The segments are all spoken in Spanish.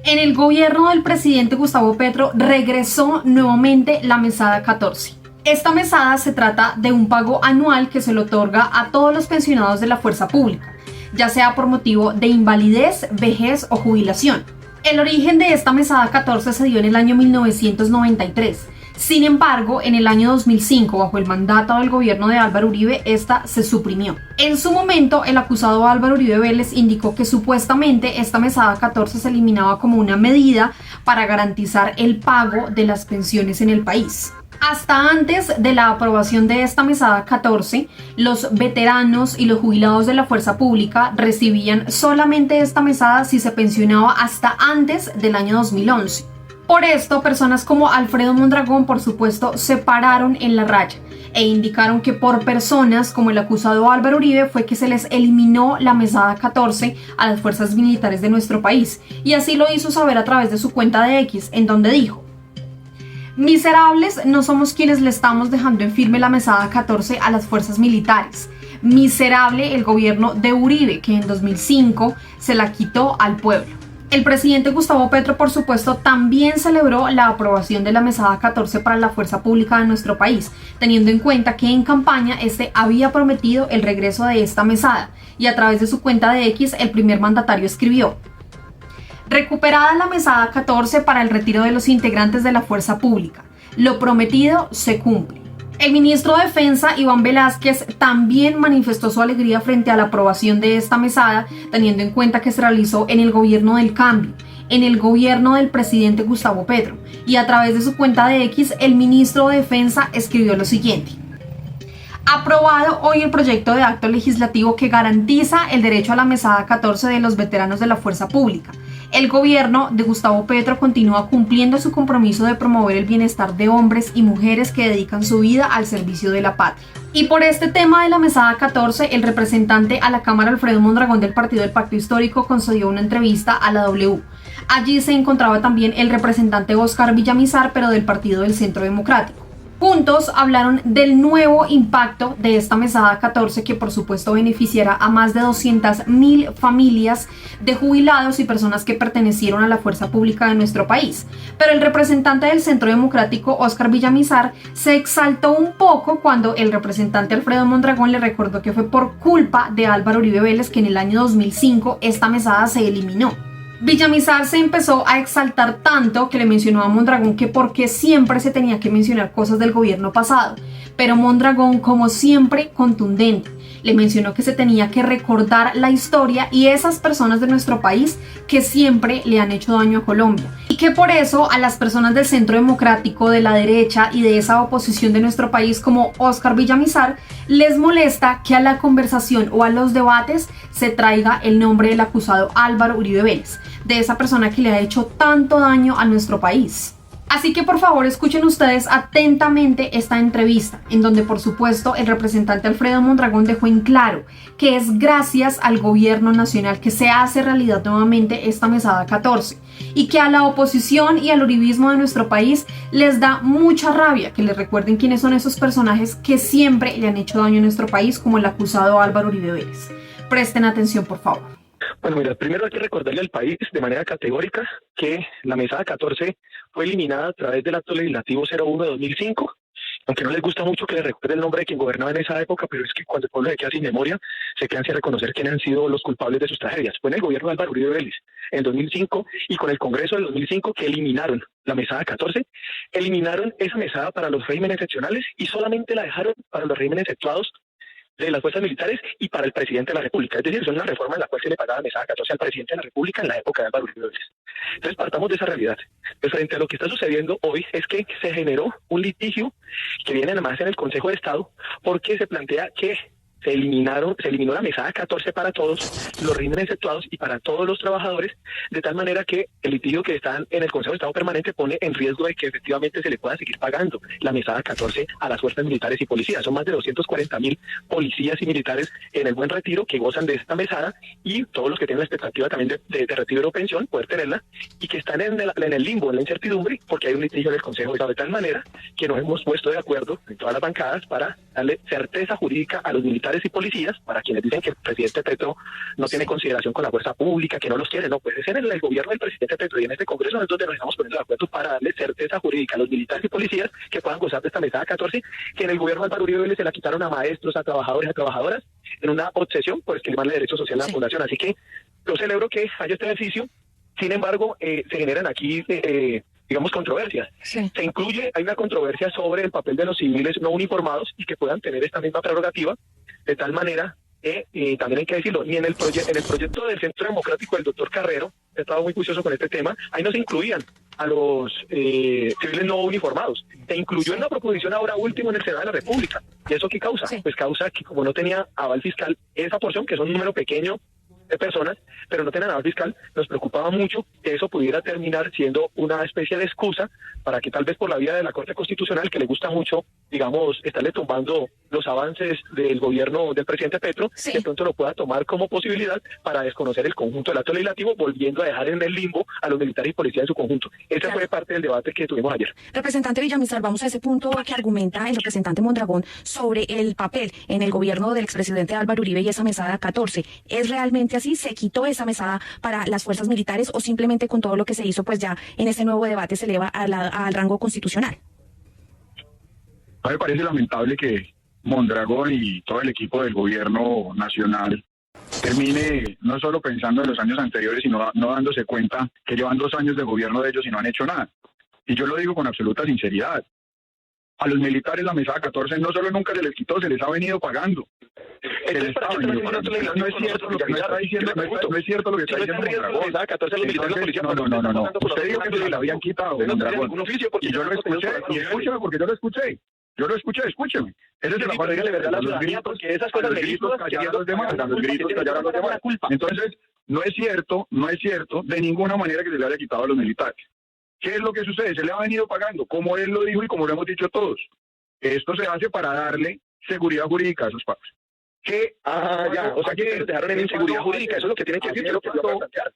En el gobierno del presidente Gustavo Petro regresó nuevamente la mesada 14. Esta mesada se trata de un pago anual que se le otorga a todos los pensionados de la fuerza pública, ya sea por motivo de invalidez, vejez o jubilación. El origen de esta mesada 14 se dio en el año 1993. Sin embargo, en el año 2005, bajo el mandato del gobierno de Álvaro Uribe, esta se suprimió. En su momento, el acusado Álvaro Uribe Vélez indicó que supuestamente esta mesada 14 se eliminaba como una medida para garantizar el pago de las pensiones en el país. Hasta antes de la aprobación de esta mesada 14, los veteranos y los jubilados de la fuerza pública recibían solamente esta mesada si se pensionaba hasta antes del año 2011. Por esto, personas como Alfredo Mondragón, por supuesto, se pararon en la raya e indicaron que por personas como el acusado Álvaro Uribe fue que se les eliminó la mesada 14 a las fuerzas militares de nuestro país, y así lo hizo saber a través de su cuenta de X, en donde dijo: miserables no somos quienes le estamos dejando en firme la mesada 14 a las fuerzas militares. Miserable el gobierno de Uribe, que en 2005 se la quitó al pueblo. El presidente Gustavo Petro, por supuesto, también celebró la aprobación de la mesada 14 para la fuerza pública de nuestro país, teniendo en cuenta que en campaña había prometido el regreso de esta mesada, y a través de su cuenta de X el primer mandatario escribió: recuperada la mesada 14 para el retiro de los integrantes de la fuerza pública. Lo prometido se cumple. El ministro de Defensa, Iván Velázquez, también manifestó su alegría frente a la aprobación de esta mesada, teniendo en cuenta que se realizó en el gobierno del cambio, en el gobierno del presidente Gustavo Petro, y a través de su cuenta de X, el ministro de Defensa escribió lo siguiente: aprobado hoy el proyecto de acto legislativo que garantiza el derecho a la mesada 14 de los veteranos de la fuerza pública. El gobierno de Gustavo Petro continúa cumpliendo su compromiso de promover el bienestar de hombres y mujeres que dedican su vida al servicio de la patria. Y por este tema de la mesada 14, el representante a la Cámara, Alfredo Mondragón, del Partido del Pacto Histórico, concedió una entrevista a la W. Allí se encontraba también el representante Óscar Villamizar, pero del Partido del Centro Democrático. Juntos hablaron del nuevo impacto de esta mesada 14, que por supuesto beneficiará a más de 200.000 familias de jubilados y personas que pertenecieron a la fuerza pública de nuestro país. Pero el representante del Centro Democrático, Óscar Villamizar, se exaltó un poco cuando el representante Alfredo Mondragón le recordó que fue por culpa de Álvaro Uribe Vélez que en el año 2005 esta mesada se eliminó. Villamizar se empezó a exaltar tanto que le mencionó a Mondragón que porque siempre se tenía que mencionar cosas del gobierno pasado, pero Mondragón, como siempre, contundente, le mencionó que se tenía que recordar la historia y esas personas de nuestro país que siempre le han hecho daño a Colombia, y que por eso a las personas del Centro Democrático, de la derecha y de esa oposición de nuestro país como Óscar Villamizar les molesta que a la conversación o a los debates se traiga el nombre del acusado Álvaro Uribe Vélez, de esa persona que le ha hecho tanto daño a nuestro país. Así que por favor escuchen ustedes atentamente esta entrevista, en donde por supuesto el representante Alfredo Mondragón dejó en claro que es gracias al gobierno nacional que se hace realidad nuevamente esta mesada 14, y que a la oposición y al uribismo de nuestro país les da mucha rabia que les recuerden quiénes son esos personajes que siempre le han hecho daño a nuestro país, como el acusado Álvaro Uribe Vélez. Presten atención, por favor. Bueno, mira, primero hay que recordarle al país de manera categórica que la mesada 14 fue eliminada a través del acto legislativo 01 de 2005, aunque no les gusta mucho que les recuerde el nombre de quien gobernaba en esa época, pero es que cuando el pueblo se queda sin memoria, se quedan sin reconocer quiénes han sido los culpables de sus tragedias. Fue en el gobierno de Álvaro Uribe Vélez en 2005 y con el Congreso del 2005 que eliminaron la mesada 14, eliminaron esa mesada para los regímenes excepcionales y solamente la dejaron para los regímenes exceptuados de las fuerzas militares y para el presidente de la República. Es decir, es una reforma en la cual se le pagaba mesada 14 al presidente de la República en la época de Álvaro Uribe Vélez. Entonces partamos de esa realidad. Pues frente a lo que está sucediendo hoy es que se generó un litigio que viene además en el Consejo de Estado, porque se plantea que se eliminó la mesada 14 para todos los regímenes exceptuados y para todos los trabajadores, de tal manera que el litigio que está en el Consejo de Estado Permanente pone en riesgo de que efectivamente se le pueda seguir pagando la mesada 14 a las fuerzas militares y policías. Son más de 240.000 policías y militares en el Buen Retiro que gozan de esta mesada, y todos los que tienen la expectativa también de retiro o pensión, poder tenerla, y que están en el limbo, en la incertidumbre, porque hay un litigio en el Consejo de Estado, de tal manera que nos hemos puesto de acuerdo en todas las bancadas para darle certeza jurídica a los militares militares y policías, para quienes dicen que el presidente Petro no tiene consideración con la fuerza pública, que no los quiere, no, pues es en el gobierno del presidente Petro y en este Congreso es donde nos estamos poniendo de acuerdo para darle certeza jurídica a los militares y policías que puedan gozar de esta mesada 14, que en el gobierno de Álvaro Uribe Vélez se la quitaron a maestros, a trabajadores, a trabajadoras, en una obsesión por esquilmarle derechos sociales a la población. Así que yo celebro que haya este ejercicio. Sin embargo, se generan aquí, digamos, controversias. Sí. Hay una controversia sobre el papel de los civiles no uniformados y que puedan tener esta misma prerrogativa, de tal manera que, también hay que decirlo, y en el proyecto del Centro Democrático del doctor Carrero, he estado muy juicioso con este tema, ahí no se incluían a los civiles no uniformados. Se incluyó en la proposición ahora último en el Senado de la República. ¿Y eso qué causa? Sí. Pues causa que como no tenía aval fiscal, esa porción, que es un número pequeño de personas, pero no tenían aval fiscal, nos preocupaba mucho que eso pudiera terminar siendo una especie de excusa para que tal vez por la vía de la Corte Constitucional, que le gusta mucho, digamos, estarle tumbando los avances del gobierno del presidente Petro, Sí. de pronto lo pueda tomar como posibilidad para desconocer el conjunto del acto legislativo, volviendo a dejar en el limbo a los militares y policías en su conjunto. Esa Claro. fue parte del debate que tuvimos ayer. Representante Villamizar, vamos a ese punto que argumenta el representante Mondragón sobre el papel en el gobierno del expresidente Álvaro Uribe y esa mesada 14. ¿Es realmente así? ¿Se quitó esa mesada para las fuerzas militares o simplemente con todo lo que se hizo, pues ya en este nuevo debate se eleva al rango constitucional? A mí me parece lamentable que Mondragón y todo el equipo del gobierno nacional termine no solo pensando en los años anteriores, sino no dándose cuenta que llevan 2 años de gobierno de ellos y no han hecho nada. Y yo lo digo con absoluta sinceridad. A los militares la mesada 14 no solo nunca se les quitó, se les ha venido pagando. Se les ha venido pagando. No es cierto lo que está diciendo, no es cierto lo que está diciendo Mondragón. No. Usted dijo que se le habían quitado, Mondragón. Y yo lo escuché, y escúcheme porque yo lo escuché. Escúcheme. Ese es el afán de verdad la ciudadanía, porque esas cosas de gritos callar a los demás, a los gritos callar a los demás. Entonces, no es cierto, de ninguna manera que se le haya quitado a los militares. ¿Qué es lo que sucede? Se le ha venido pagando, como él lo dijo y como lo hemos dicho todos. Esto se hace para darle seguridad jurídica a esos pagos. O sea que dejaron en inseguridad jurídica, eso es lo que tienen que decir.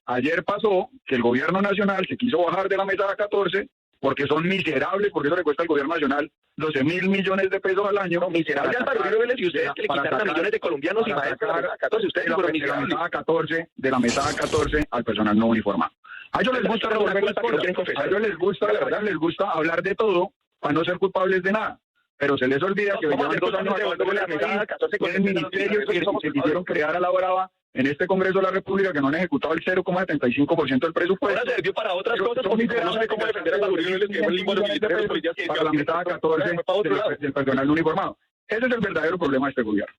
Ayer pasó que el gobierno nacional se quiso bajar de la mesada 14 porque son miserables, porque eso le cuesta al gobierno nacional 12.000 millones de pesos al año. Miserable Álvaro Uribe Vélez y ustedes que le quitaron a millones de colombianos y maestros de la mesada 14, ustedes fueron miserables. De la mesada 14 al personal no uniformado. A ellos les gusta revolver las cosas, a ellos les gusta, la verdad, les gusta hablar de todo para no ser culpables de nada. Pero se les olvida que llevan 2 años acabando con la mesada 14 con el ministerio que se quisieron crear a la brava en este Congreso de la República, que no han ejecutado el 0,75% del presupuesto. Ahora se sirvió para otras cosas, porque no sabe cómo defender a Álvaro Uribe Vélez, que fue el limbo de los militares y los policías que para la mesada 14 del personal no uniformado. Ese es el verdadero problema de este gobierno.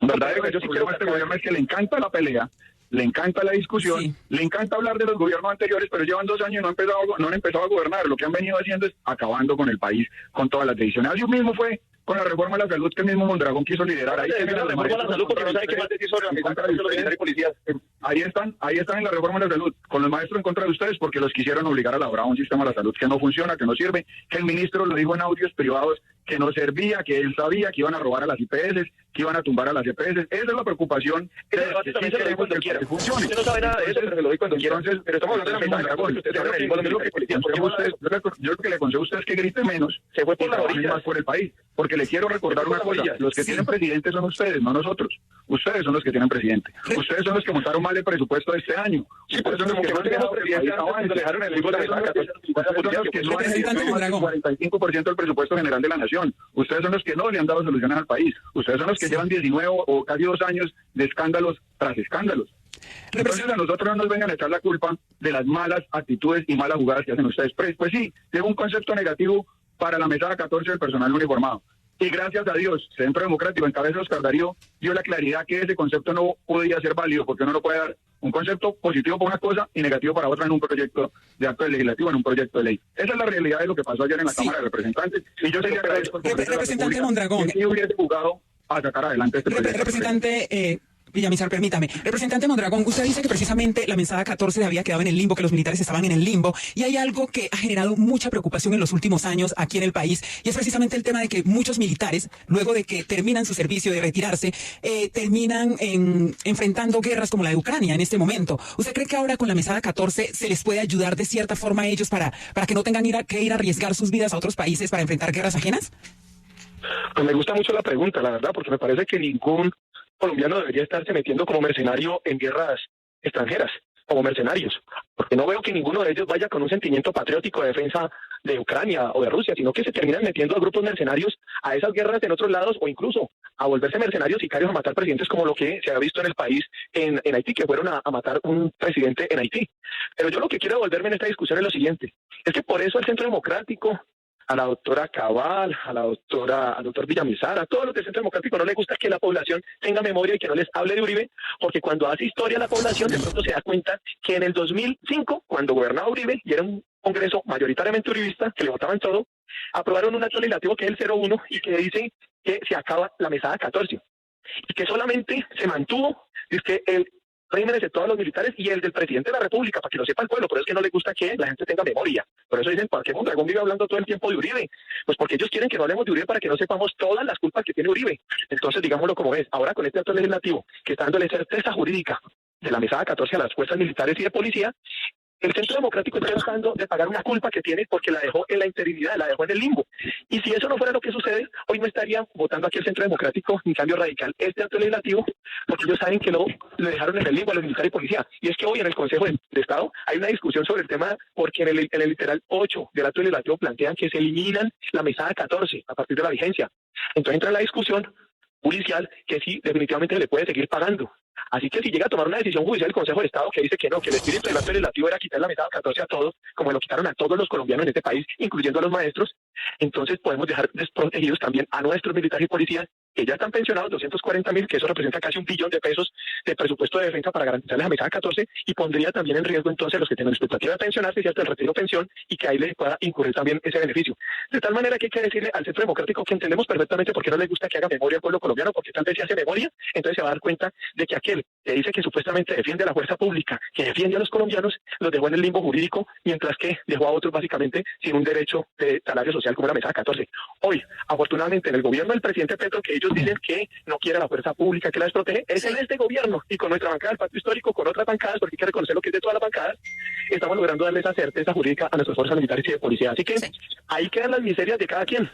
El verdadero problema de este gobierno es que le encanta la pelea, le encanta la discusión, Sí. le encanta hablar de los gobiernos anteriores, pero llevan 2 años y no han empezado a gobernar. Lo que han venido haciendo es acabando con el país, con todas las decisiones. Así mismo fue con la reforma a la salud que el mismo Mondragón quiso liderar. Ahí la reforma a la salud porque no sabe qué más decir sobre la mesada 14 de los militares y policías. Ahí están en la reforma de la salud, con los maestros en contra de ustedes porque los quisieron obligar a elaborar un sistema de la salud que no funciona, que no sirve, que el ministro lo dijo en audios privados, que no servía, que él sabía que iban a robar a las IPS, que iban a tumbar a las EPS. Esa es la preocupación. Ese debate también se lo doy cuando quiera. Usted no sabe nada de eso, pero se lo doy cuando quiera. Entonces, Pero estamos hablando de la mesada 14, usted sabe que los militares y policías. yo lo que le aconsejo a usted es que grite menos, Se fue por y la trabaje orilla. más por el país. Porque le quiero recordar una cosa, los que tienen presidente son ustedes, no nosotros. Ustedes son los que tienen presidente. Ustedes son los que montaron mal el presupuesto de este año. Sí, pero Ustedes son los que no tenemos presidente avance. dejaron el limbo de la mesada 14. Ustedes son los que no han Representante ejecutado Mondragón. el 45% del presupuesto general de la nación. Ustedes son los que no le han dado soluciones al país. Ustedes son los que llevan 19 o casi 2 años de escándalos tras escándalos. Entonces a nosotros no nos vengan a echar la culpa de las malas actitudes y malas jugadas que hacen ustedes. Pues sí, tengo un concepto negativo para la mesada 14 del personal uniformado. Y gracias a Dios, Centro Democrático, en cabeza de Oscar Darío, dio la claridad que ese concepto no podía ser válido, porque uno no puede dar un concepto positivo para una cosa y negativo para otra en un proyecto de acto legislativo, en un proyecto de ley. Esa es la realidad de lo que pasó ayer en la Cámara de Representantes. Y yo sería agradecido por Representante Mondragón. que sí hubiese jugado a sacar adelante este proyecto. Representante Villamizar, permítame. Representante Mondragón, usted dice que precisamente la mesada 14 había quedado en el limbo, que los militares estaban en el limbo, y hay algo que ha generado mucha preocupación en los últimos años aquí en el país, y es precisamente el tema de que muchos militares, luego de que terminan su servicio, de retirarse, terminan enfrentando guerras como la de Ucrania en este momento. ¿Usted cree que ahora con la mesada 14 se les puede ayudar de cierta forma a ellos para que no tengan que ir a arriesgar sus vidas a otros países para enfrentar guerras ajenas? Pues me gusta mucho la pregunta, la verdad, porque me parece que ningún colombiano debería estarse metiendo como mercenario en guerras extranjeras, como mercenarios, porque no veo que ninguno de ellos vaya con un sentimiento patriótico de defensa de Ucrania o de Rusia, sino que se terminan metiendo a grupos mercenarios a esas guerras en otros lados o incluso a volverse mercenarios sicarios a matar presidentes como lo que se ha visto en el país en Haití, que fueron a matar un presidente en Haití. Pero yo lo que quiero devolverme en esta discusión es lo siguiente, es que por eso el Centro Democrático, a la doctora Cabal, al doctor Villamizar, a todos los del Centro Democrático no les gusta que la población tenga memoria y que no les hable de Uribe, porque cuando hace historia la población de pronto se da cuenta que en el 2005, cuando gobernaba Uribe y era un congreso mayoritariamente uribista, que le votaban todo, aprobaron un acto legislativo que es el 01 y que dice que se acaba la mesada 14 y que solamente se mantuvo, es que el regímenes de todos los militares y el del presidente de la República, para que lo sepa el pueblo, pero es que no le gusta que la gente tenga memoria. Por eso dicen, ¿por qué Mondragón vive hablando todo el tiempo de Uribe? Pues porque ellos quieren que no hablemos de Uribe para que no sepamos todas las culpas que tiene Uribe. Entonces, digámoslo como es. Ahora con este acto legislativo, que está dándole certeza jurídica de la mesada 14 a las fuerzas militares y de policía, el Centro Democrático está tratando de pagar una culpa que tiene porque la dejó en la interinidad, la dejó en el limbo. Y si eso no fuera lo que sucede, hoy no estarían votando aquí el Centro Democrático ni Cambio Radical este acto legislativo, porque ellos saben que lo dejaron en el limbo a los militares y policía. Y es que hoy en el Consejo de Estado hay una discusión sobre el tema, porque en el literal 8 del acto legislativo plantean que se eliminan la mesada 14 a partir de la vigencia. Entonces entra en la discusión judicial que sí, definitivamente se le puede seguir pagando. Así que si llega a tomar una decisión judicial el Consejo de Estado que dice que no, que el espíritu del acto legislativo era quitar la mesada 14 a todos, como lo quitaron a todos los colombianos en este país, incluyendo a los maestros, entonces podemos dejar desprotegidos también a nuestros militares y policías que ya están pensionados, 240.000, que eso representa casi $1 billón de presupuesto de defensa para garantizarles la mesada 14, y pondría también en riesgo entonces los que tienen expectativa de pensionarse, ¿cierto?, el retiro de pensión, y que ahí les pueda incurrir también ese beneficio. De tal manera que hay que decirle al Centro Democrático que entendemos perfectamente por qué no les gusta que haga memoria al pueblo colombiano, porque tal vez si hace memoria, entonces se va a dar cuenta de que aquel que dice que supuestamente defiende a la fuerza pública, que defiende a los colombianos, los dejó en el limbo jurídico, mientras que dejó a otros básicamente sin un derecho de salario social como la mesada 14. Hoy, afortunadamente, en el gobierno del presidente Petro, que ellos dicen que no quiere la fuerza pública, que la desprotege, es en este gobierno, y con nuestra bancada del Pacto Histórico, con otras bancadas, porque hay que reconocer lo que es de todas las bancadas, estamos logrando darle esa certeza jurídica a nuestras fuerzas militares y de policía. Así que ahí quedan las miserias de cada quien.